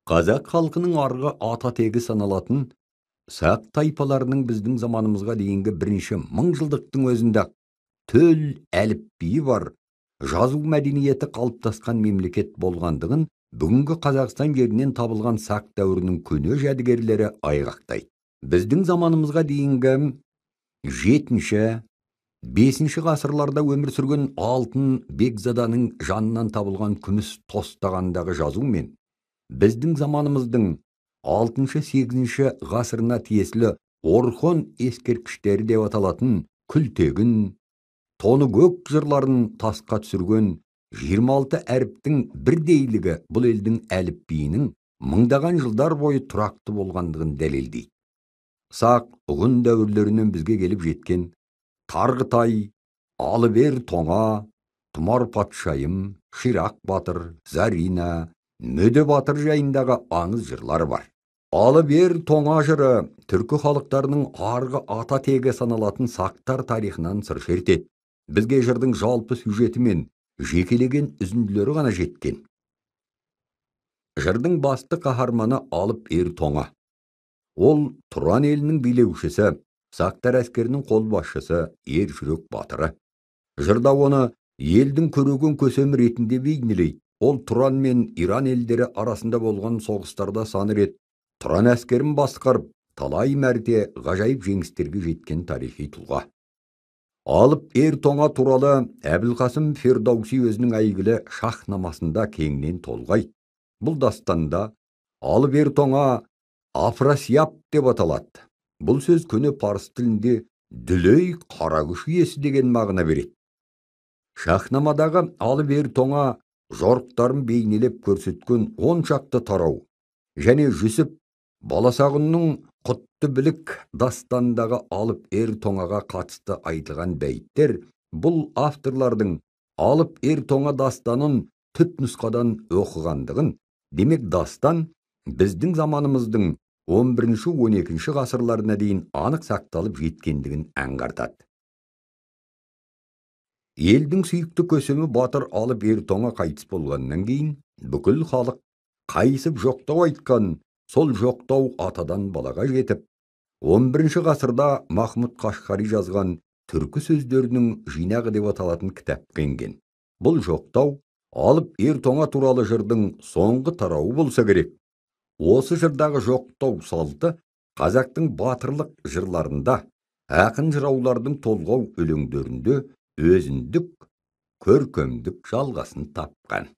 Қазақ халқының арғы ата тегі саналатын сақ тайпаларының біздің заманымызға дейінгі бірінші мыңжылдықтың өзінде төл әліпбиі бар, жазу мәдениеті қалыптасқан мемлекет болғандығын бүгінгі Қазақстан жерінен табылған сақ дәуірінің көне жәдігерлері айғақтайды. Біздің заманымызға дейінгі 7-5 ғасырларда өмір сүрген алтын бекзаданың жанынан табылған күміс тостағандағы жазу мен біздің заманымыздың 6-8 ғасырына тиесілі Орхон ескерткіштері деп аталатын күлтегін, тоны көк жырларын тасқа түсірген 26 әріптің бірдейлігі бұл елдің әліпбиінің мыңдаған жылдар бойы тұрақты болғандығын дәлелдейді. Сақ ұғын дәуірлерінен бізге келіп жеткен Тарғытай, Алыбер тоңа, Тұмар патшайым, Ширақ батыр, Зарина, Мөді батыр жайындағы аңыз жырлар бар. Алыбер тоңа жыры түркі халықтарының арғы ата тегі саналатын сақтар тарихынан сыр шертеді. Бізге жырдың жалпы сюжеті мен жекелеген үзінділері ғана жеткен. Жырдың басты қаһарманы Алыбер тоңа. Ол Тұран елінің билеушісі, сақтар әскерінің қолбасшысы, ер жүрек батыры. Жырда оны елдің көреген көсемі ретінде бейнелейді. Ол Тұран мен Иран елдері арасында болған соғыстарда сан рет Тұран әскерін басқарып, талай мәрте ғажайып жеңістерге жеткен тарихи тұлға. Алыбер тоңа туралы Әбілқасым Фердауси өзінің әйгілі шахнамасында кеңінен толғайды. Бұл дастанда Алыбер тоңа Афрасияп деп аталады. Бұл сөз көне парсы тілінде дүлей қара күш иесі деген мағына береді. Шахнамадағы Алыбер тоңа жорықтарын бейнелеп көрсеткен 10 шақты тарау және Жүсіп Баласағұнның құтты білік дастандағы Алыбер тоңаға қатысты айтылған бәйттер бұл авторлардың Алыбер тоңа дастанын түпнұсқадан оқығандығын, демек дастан біздің заманымыздың 11-12 ғасырларына дейін анық сақталып жеткендігін аңғартады. Елдің сүйікті көсемі батыр Алыбер тоңа қайтыс болғаннан кейін бүкіл халық қайысып жоқтау айтқан, сол жоқтау атадан балаға жетіп, 11 ғасырда Махмұд Қашқари жазған түркі сөздерінің жинағы деп аталатын кітапқа енген. Бұл жоқтау Алыбер тоңа туралы жырдың соңғы тарауы болса керек. Осы жырдағы жоқтау салты қазақтың батырлық жырларында, ақын жыраулардың толғау өлеңдерінде өзіндік көркемдік жалғасын тапқан.